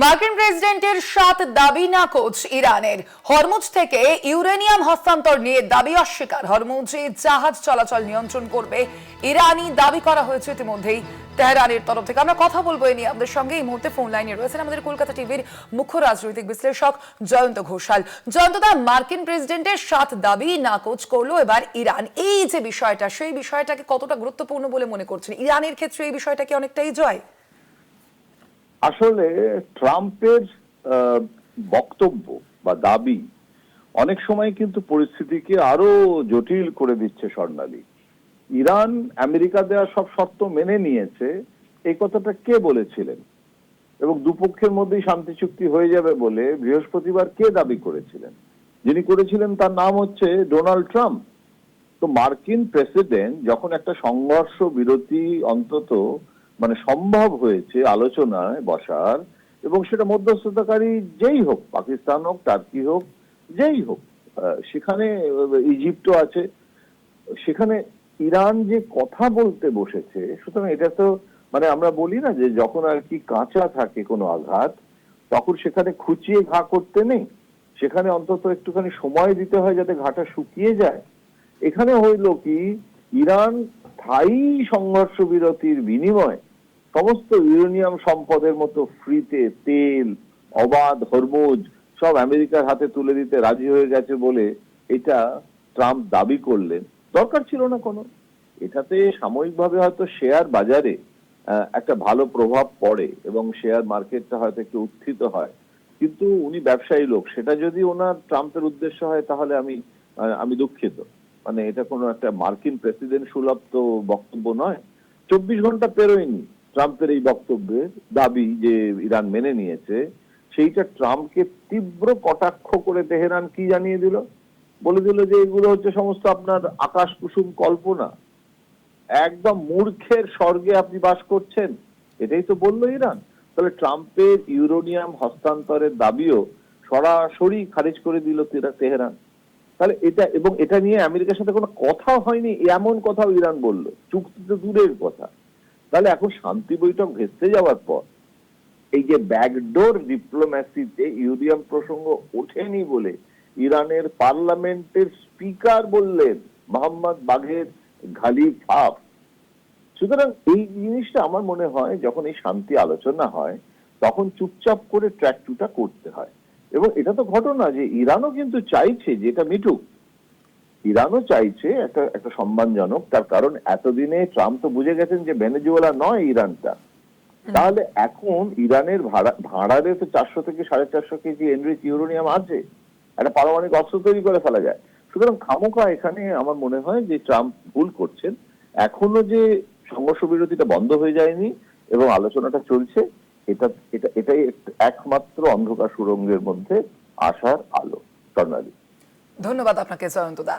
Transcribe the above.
মার্কিন প্রেসিডেন্টের 7 দাবি নাকচ ইরানের। হরমুজ থেকে ইউরেনিয়াম হস্তান্তর নিয়ে দাবি অস্বীকার। হরমুজে জাহাজ চলাচল নিয়ন্ত্রণ করবে ইরানি দাবি করা হয়েছে ইতিমধ্যেই তেহরানের তরফ থেকে। আমরা কথা বলবো এ নিয়ে আমাদের সঙ্গে এই মুহূর্তে ফোন লাইনে রয়েছেন আমাদের কলকাতা টিভির মুখ্য রাজনৈতিক বিশ্লেষক জয়ন্ত ঘোষাল। জয়ন্তদা, মার্কিন প্রেসিডেন্টের 7 দাবি নাকচ করলো এবার ইরান। এই যে বিষয়টা, সেই বিষয়টাকে কতটা গুরুত্বপূর্ণ বলে মনে করছেন? ইরানের ক্ষেত্রে এই বিষয়টা কি অনেকটাই জয়? আসলে ট্রাম্পের বক্তব্য বা দাবি অনেক সময় কিন্তু পরিস্থিতিকে আরো জটিল করে দিচ্ছে স্বর্ণালী। ইরান আমেরিকা দেওয়া সব শর্ত মেনে নিয়েছে, এই কথাটা কে বলেছিলেন? এবং দুপক্ষের মধ্যেই শান্তি চুক্তি হয়ে যাবে বলে বৃহস্পতিবার কে দাবি করেছিলেন? যিনি করেছিলেন তার নাম হচ্ছে ডোনাল্ড ট্রাম্প। তো মার্কিন প্রেসিডেন্ট যখন একটা সংঘর্ষ বিরতি অন্তত সম্ভব হয়েছে আলোচনায় বসার, এবং সেটা মধ্যস্থতাকারী যেই হোক, পাকিস্তান হোক, টার্কি হোক, যেই হোক, সেখানে ইজিপ্টও আছে, সেখানে ইরান যে কথা বলতে বসেছে, সুতরাং এটা তো আমরা বলি না যে যখন আর কি কাঁচা থাকে কোনো আঘাত, তখন সেখানে খুঁচিয়ে ঘা করতে নেই, সেখানে অন্তত একটুখানি সময় দিতে হয় যাতে ঘাটা শুকিয়ে যায়। এখানে হইল কি, ইরান স্থায়ী সংঘর্ষ বিরতির বিনিময়ে সমস্ত ইউরেনিয়াম সম্পদের মতো ফ্রিতে তেল, অবাধ হরমুজ সব আমেরিকার হাতে তুলে দিতে রাজি হয়ে গেছে বলে এটা ট্রাম্প দাবি করলেন। দরকার ছিল না কোনো। এটাতে সাময়িকভাবে হয়তো শেয়ার বাজারে একটা ভালো প্রভাব পড়ে এবং শেয়ার মার্কেটটা হয়তো একটু উত্থিত হয়, কিন্তু উনি ব্যবসায়ী লোক, সেটা যদি ওনার ট্রাম্পের উদ্দেশ্য হয় তাহলে আমি দুঃখিত। এটা কোনো একটা মার্কিন প্রেসিডেন্ট সুলভ তো বক্তব্য নয়। 24 ঘন্টা পেরোয়নি ট্রাম্পের এই বক্তব্যের দাবি যে ইরান মেনে নিয়েছে, সেইটা ট্রাম্পকে তীব্র কটাক্ষ করে তেহরান কি জানিয়ে দিল? বলে দিল যে এগুলো হচ্ছে সমস্ত আপনার আকাশ কুসুম কল্পনা, একদম মূর্খের স্বর্গে আপনি বাস করছেন, এটাই তো বললো ইরান। তাহলে ট্রাম্পের ইউরেনিয়াম হস্তান্তরের দাবিও সরাসরি খারিজ করে দিল তেহরান। তাহলে এটা নিয়ে আমেরিকার সাথে কোনো কথা হয়নি এমন কথাও ইরান বললো, চুক্তি তো দূরের কথা। তাহলে এখন শান্তি বৈঠক ভেস্তে যাওয়ার পর এই যে ব্যাকডোর ডিপ্লোম্যাসিতে ইউরেনিয়াম প্রসঙ্গ ওঠেনি বলে ইরানের পার্লামেন্টের স্পিকার বললেন মোহাম্মদ বাঘের ঘালিফাফ। সুতরাং এই জিনিসটা আমার মনে হয় যখন এই শান্তি আলোচনা হয় তখন চুপচাপ করে ট্র্যাক টুটা করতে হয়। এবং এটা তো ঘটনা যে ইরানও কিন্তু চাইছে যে এটা মিটুক, ইরানও চাইছে একটা সম্মানজনক, তার কারণ এতদিনে ট্রাম্প তো বুঝে গেছেন যে ভেনেজুয়েলা নয় ইরানটা। তাহলে এখন ইরানের ভাড়ারে তো 400 থেকে 450 কেজি এনরিচ ইউরেনিয়াম আছে, একটা পারমাণবিক অস্ত্র তৈরি করে ফেলা যায়। সুতরাং খামোখা এখানে আমার মনে হয় যে ট্রাম্প ভুল করছেন। এখনো যে সংঘর্ষ বিরতিটা বন্ধ হয়ে যায়নি এবং আলোচনাটা চলছে, এটাই একমাত্র অন্ধকার সুড়ঙ্গের মধ্যে আসার আলো। স্বর্ণালী, ধন্যবাদ আপনাকে জয়ন্তদা।